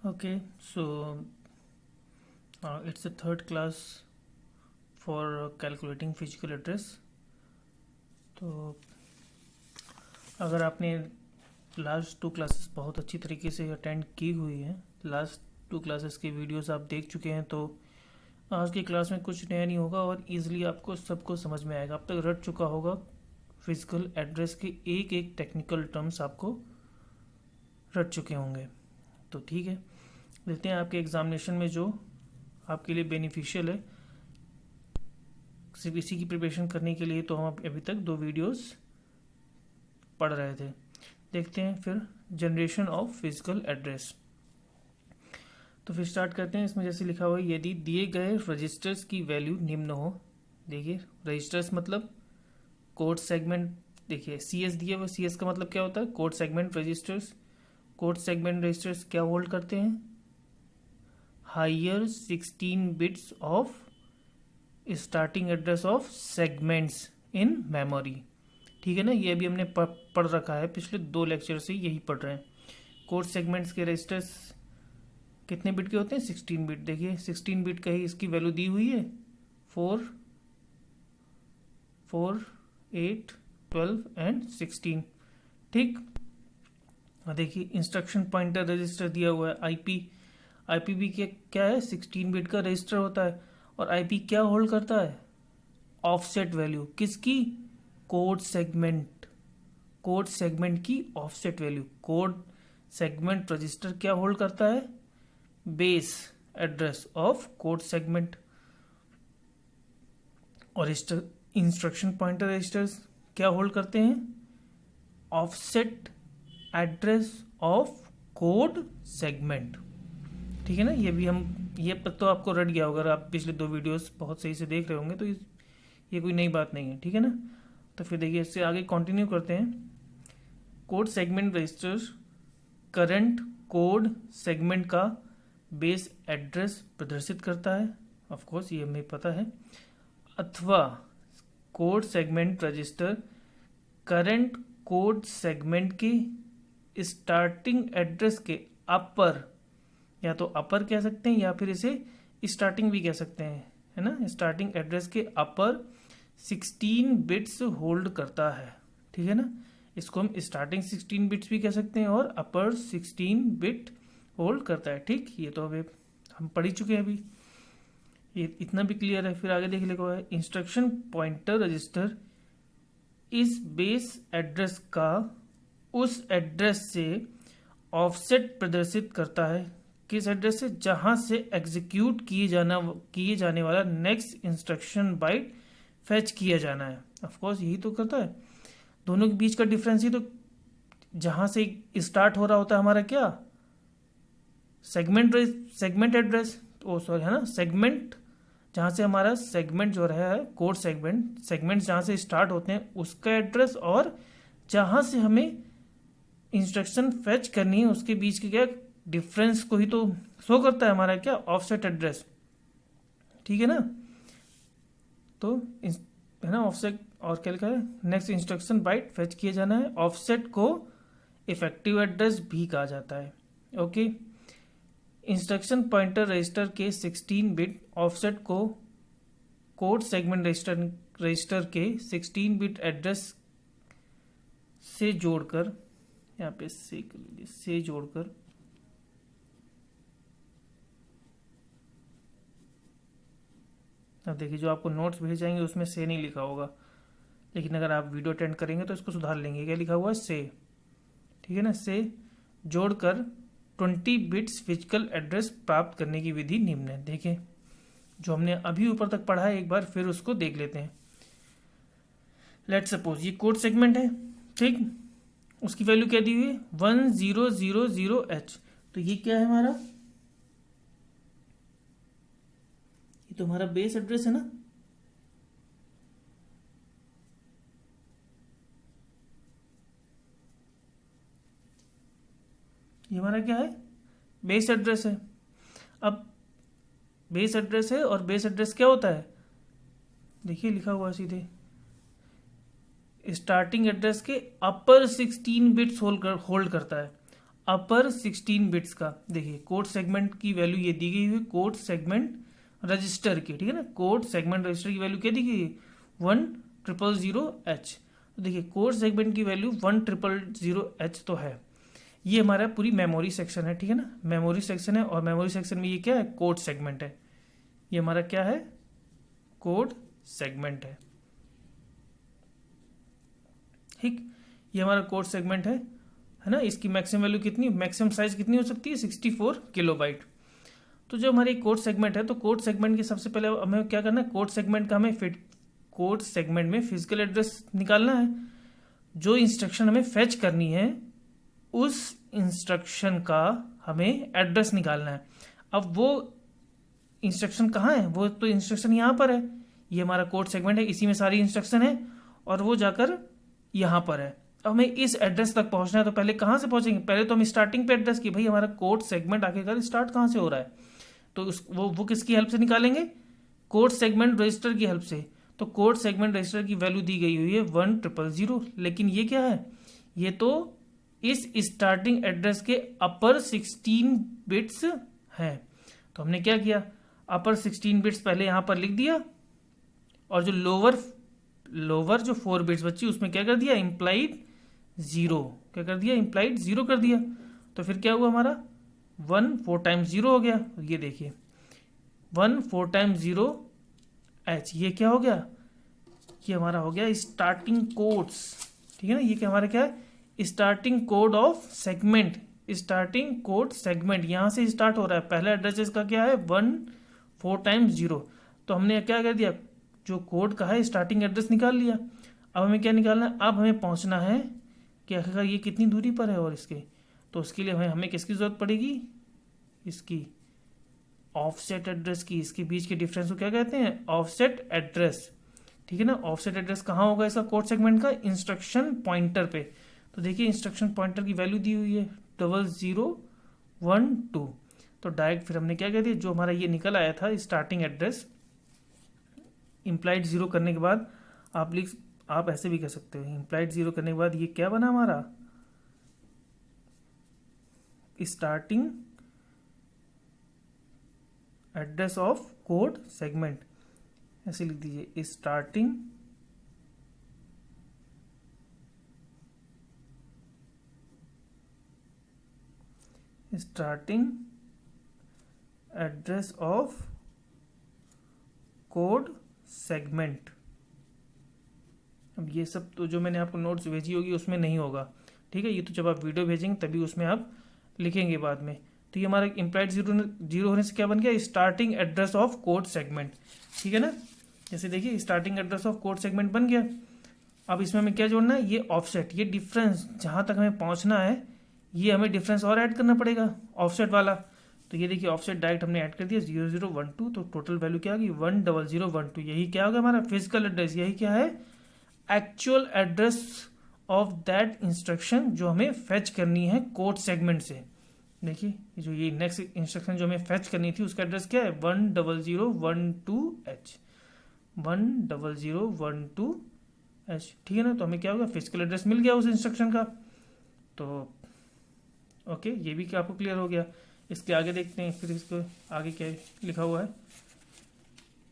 Okay, so it's the third class for calculating physical address. तो अगर आपने last 2 classes बहुत अच्छी तरीके से अटेंड की हुई हैं, लास्ट 2 क्लासेस की वीडियोस आप देख चुके हैं, तो आज की क्लास में कुछ नया नहीं होगा और इजीली आपको सबको समझ में आएगा। अब तक रट चुका होगा फिजिकल एड्रेस के एक एक टेक्निकल टर्म्स, आपको रट चुके होंगे। तो ठीक है, देखते हैं आपके एग्जामिनेशन में जो आपके लिए बेनिफिशियल है, सिर्फ इसी की प्रिपरेशन करने के लिए तो हम अभी तक 2 वीडियोस पढ़ रहे थे। देखते हैं फिर जनरेशन ऑफ फिजिकल एड्रेस। तो फिर स्टार्ट करते हैं। इसमें जैसे लिखा हुआ है, यदि दिए गए रजिस्टर्स की वैल्यू निम्न हो। देखिए रजिस्टर्स मतलब कोड सेगमेंट। देखिए CS दिए हुए, CS का मतलब क्या होता है? Code segment registers. Code segment registers क्या होल्ड करते हैं? Higher 16 bits of starting address of segments in memory. ठीक है ना, ये अभी हमने पढ़ रखा है, पिछले 2 लेक्चर से यही पढ़ रहे हैं। कोड सेगमेंट्स के रजिस्टर्स कितने बिट के होते हैं? 16 बिट। देखिए 16 बिट का ही इसकी वैल्यू दी हुई है, 4, 8, 12 एंड 16। ठीक। और देखिए इंस्ट्रक्शन पॉइंटर रजिस्टर दिया हुआ है, IP भी क्या है? 16 बिट का रजिस्टर होता है। और IP क्या होल्ड करता है? Offset value. किसकी? कोड सेगमेंट की offset value. Code segment register क्या होल्ड करता है? Base address of code segment. और इंस्ट्रक्शन पॉइंटर रजिस्टर्स क्या होल्ड करते हैं? Offset address of code segment. ठीक है ना, ये भी ये तो आपको रट गया होगा, अगर आप पिछले 2 वीडियोस बहुत सही से देख रहे होंगे, तो ये कोई नई बात नहीं है। ठीक है ना, तो फिर देखिए इससे आगे कंटिन्यू करते हैं। Code segment register current code segment का बेस एड्रेस प्रदर्शित करता है, ऑफ कोर्स ये हमें पता है। अथवा code segment register current code segment की स्टार्टिंग एड्रेस के अपर, या तो अपर कह सकते हैं या फिर इसे स्टार्टिंग भी कह सकते हैं, है ना। स्टार्टिंग एड्रेस के अपर 16 बिट्स होल्ड करता है। ठीक है ना, इसको हम स्टार्टिंग 16 बिट्स भी कह सकते हैं और अपर 16 बिट होल्ड करता है। ठीक, ये तो अभी हम पढ़ ही चुके हैं, अभी ये इतना भी क्लियर है। फिर आगे देख लिखा हुआ है, इंस्ट्रक्शन पॉइंटर रजिस्टर इस बेस एड्रेस का उस एड्रेस से ऑफसेट प्रदर्शित करता है। किस एड्रेस से? जहां से एग्जीक्यूट किए जाने वाला नेक्स्ट इंस्ट्रक्शन बाइट फेच किया जाना है। ऑफ कोर्स यही तो करता है, दोनों के बीच का डिफरेंस ही तो, जहां से स्टार्ट हो रहा होता है हमारा क्या? सेगमेंट एड्रेस, है ना, सेगमेंट, जहां से हमारा सेगमेंट जो रहा है, कोड सेगमेंट जहां से स्टार्ट होते हैं उसका एड्रेस, और जहां से हमें इंस्ट्रक्शन फेच करनी है उसके बीच के क्या डिफरेंस को ही तो शो करता है हमारा क्या? Offset address. ठीक है ना, तो है ना ऑफसेट, और क्या लिखा है? नेक्स्ट इंस्ट्रक्शन बाइट फेच किया जाना है। ऑफसेट को इफेक्टिव एड्रेस भी कहा जाता है। ओके, इंस्ट्रक्शन पॉइंटर रजिस्टर के 16 बिट ऑफसेट को कोड सेगमेंट रजिस्टर के 16 बिट एड्रेस से जोड़कर, यहाँ पे से जोड़कर अब देखिए जो आपको नोट्स भेजे जाएंगे उसमें से नहीं लिखा होगा, लेकिन अगर आप वीडियो अटेंड करेंगे तो इसको सुधार लेंगे। क्या लिखा हुआ है? से। ठीक है ना, से जोड़कर 20 बिट्स फिजिकल एड्रेस प्राप्त करने की विधि निम्न है। देखिए जो हमने अभी ऊपर तक पढ़ा है, एक बार फिर उसको देख लेते हैं। लेट सपोज ये कोड सेगमेंट है, ठीक, उसकी वैल्यू क्या दी हुई है? 1000H। तो ये क्या है हमारा? ये तो हमारा बेस एड्रेस है ना। ये हमारा क्या है? बेस एड्रेस है। अब बेस एड्रेस है, और बेस एड्रेस क्या होता है? देखिए लिखा हुआ है सीधे, स्टार्टिंग एड्रेस के अपर 16 बिट्स होल्ड करता है। अपर 16 बिट्स का। देखिए कोड सेगमेंट की वैल्यू ये दी गई हुई कोड सेगमेंट रजिस्टर की, ठीक है ना। कोड सेगमेंट रजिस्टर की वैल्यू क्या दी गई है 1000H। तो देखिए कोड सेगमेंट की वैल्यू 1000H तो है। ये हमारा पूरी मेमोरी सेक्शन है, ठीक है ना। मेमोरी सेक्शन है और मेमोरी सेक्शन में ये क्या है कोड सेगमेंट है। ये हमारा क्या है कोड सेगमेंट है, ठीक। ये हमारा कोड सेगमेंट है ना। इसकी मैक्सिमम वैल्यू कितनी, मैक्सिमम साइज कितनी हो सकती है 64 किलोबाइट। तो जो हमारी कोड सेगमेंट है, तो कोड सेगमेंट के सबसे पहले हमें क्या करना है, कोड सेगमेंट का हमें फिट कोड सेगमेंट में फिजिकल एड्रेस निकालना है। जो इंस्ट्रक्शन हमें फेच करनी है उस इंस्ट्रक्शन का हमें एड्रेस निकालना है। अब वो इंस्ट्रक्शन कहाँ है, वो तो इंस्ट्रक्शन यहाँ पर है। ये हमारा कोड सेगमेंट है, इसी में सारी इंस्ट्रक्शन है और वो जाकर यहाँ पर है। अब हमें इस एड्रेस तक पहुंचना है, तो पहले कहाँ से पहुंचेंगे, पहले तो हम स्टार्टिंग पे एड्रेस की, भाई हमारा कोड सेगमेंट आखिरकार स्टार्ट कहाँ से हो रहा है, तो उस वो किसकी हेल्प से निकालेंगे, कोड सेगमेंट रजिस्टर की हेल्प से। तो कोड सेगमेंट रजिस्टर की वैल्यू दी गई हुई है 1000, लेकिन ये क्या है, ये तो इस स्टार्टिंग एड्रेस के अपर 16 बिट्स है। तो हमने क्या किया, अपर 16 बिट्स पहले यहाँ पर लिख दिया और जो लोअर जो 4 बिट्स बची उसमें क्या कर दिया, इम्प्लाइड 0, क्या कर दिया, इम्प्लाइड 0 कर दिया। तो फिर क्या हुआ हमारा 1 4 टाइम्स 0 हो गया। ये देखिए 1 4 टाइम्स 0H, ये क्या हो गया, ये हमारा हो गया स्टार्टिंग कोड्स, ठीक है ना। ये क्या हमारा क्या है, starting code of segment, starting code segment यहाँ से स्टार्ट हो रहा है। पहला एड्रेस इसका क्या है 1 4 टाइम्स 0। तो हमने क्या कर दिया, जो कोड का है स्टार्टिंग एड्रेस निकाल लिया। अब हमें क्या निकालना है, अब हमें पहुंचना है कि आखिरकार ये कितनी दूरी पर है और इसके, तो उसके लिए हमें किसकी ज़रूरत पड़ेगी, इसकी ऑफसेट एड्रेस की। इसके बीच के डिफरेंस को क्या कहते हैं, ऑफसेट एड्रेस, ठीक है ना। ऑफसेट एड्रेस कहाँ होगा इसका कोड सेगमेंट का, इंस्ट्रक्शन पॉइंटर पे। तो देखिए इंस्ट्रक्शन पॉइंटर की वैल्यू दी हुई है 0012। तो डायरेक्ट फिर हमने क्या कह दिया, जो हमारा ये निकल आया था स्टार्टिंग एड्रेस इम्प्लाइड 0 करने के बाद आप ऐसे भी कह सकते हो, इम्प्लाइड 0 करने के बाद ये क्या बना हमारा starting address of code segment, ऐसे लिख दीजिए starting address of code segment. अब ये सब तो जो मैंने आपको नोट्स भेजी होगी उसमें नहीं होगा, ठीक है। ये तो जब आप वीडियो भेजेंगे तभी उसमें आप लिखेंगे बाद में। तो ये हमारा इम्प्लाइड 0 होने से क्या बन गया, starting address of code segment, ठीक है ना। जैसे देखिए starting address of code segment बन गया। अब इसमें हमें क्या जोड़ना है, ये ऑफसेट, ये डिफरेंस जहाँ तक हमें पहुँचना है ये हमें डिफरेंस और ऐड करना पड़ेगा ऑफसेट वाला। तो ये देखिए ऑफसेट डायरेक्ट हमने ऐड कर दिया 0012, तो टोटल वैल्यू क्या होगी 10012। यही क्या होगा हमारा फिजिकल एड्रेस, यही क्या है actual address of that instruction जो हमें फेच करनी है कोड सेगमेंट से। देखिए जो ये नेक्स्ट इंस्ट्रक्शन जो हमें फेच करनी थी उसका एड्रेस क्या है 10012H, 10012H, ठीक है ना। तो हमें क्या होगा फिजिकल एड्रेस मिल गया उस इंस्ट्रक्शन का। तो ओके, ये भी क्या आपको क्लियर हो गया। इसके आगे देखते हैं फिर इसको आगे क्या लिखा हुआ है।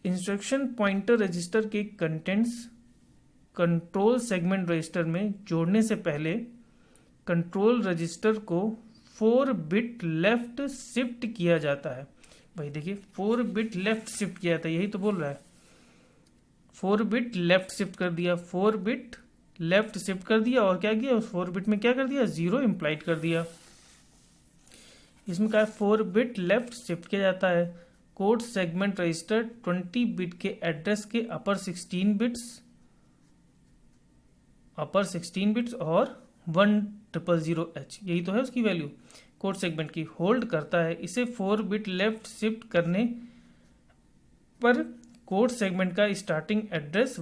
इंस्ट्रक्शन पॉइंटर रजिस्टर के कंटेंट्स कंट्रोल सेगमेंट रजिस्टर में जोड़ने से पहले कंट्रोल रजिस्टर को 4 बिट लेफ्ट शिफ्ट किया जाता है। भाई देखिए 4 बिट लेफ्ट शिफ्ट किया था, यही तो बोल रहा है 4 बिट लेफ्ट शिफ्ट कर दिया, 4 बिट लेफ्ट शिफ्ट कर दिया और क्या किया उस 4 बिट में क्या कर दिया 0 इम्प्लाइड कर दिया। इसमें क्या 4 बिट लेफ्ट शिफ्ट किया जाता है। कोड सेगमेंट रजिस्टर 20 बिट के एड्रेस के अपर 16 बिट्स और 1000H, यही तो है उसकी वैल्यू कोड सेगमेंट की, होल्ड करता है। इसे 4 बिट लेफ्ट शिफ्ट करने पर कोड सेगमेंट का स्टार्टिंग एड्रेस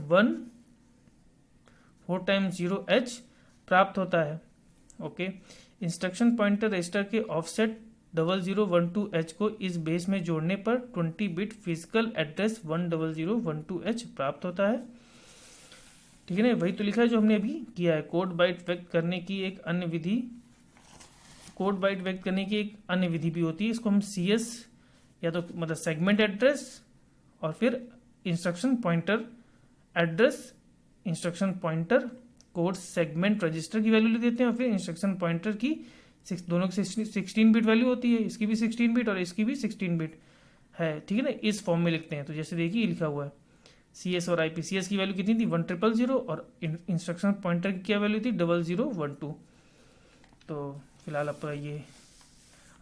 4 टाइम्स 0H प्राप्त होता है। ओके, इंस्ट्रक्शन पॉइंटर रजिस्टर के ऑफसेट 0012H को इस बेस में जोड़ने पर 20 बिट फिजिकल एड्रेस 10012H प्राप्त होता है, ठीक है ना। वही तो लिखा है जो हमने अभी किया है। कोड बाइट व्यक्त करने की एक अन्य विधि कोड बाइट व्यक्त करने की एक अन्य विधि भी होती है, इसको हम CS या तो मतलब सेगमेंट एड्रेस और फिर instruction pointer address, instruction pointer code segment register की वैल्यू लिख देते हैं और फिर इंस्ट्रक्शन पॉइंटर की दोनों की 16 बिट वैल्यू होती है, इसकी भी 16 बिट और इसकी भी 16 बिट है, ठीक है ना, इस फॉर्म में लिखते हैं। तो जैसे देखिए लिखा हुआ है CS और IPCS की वैल्यू कितनी थी 1000 और इंस्ट्रक्शन पॉइंटर की क्या वैल्यू थी 0012। तो फिलहाल अब ये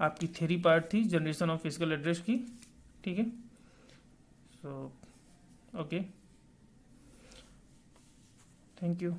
आपकी थ्योरी पार्ट थी जनरेशन ऑफ फिजिकल एड्रेस की, ठीक है। So okay, thank you.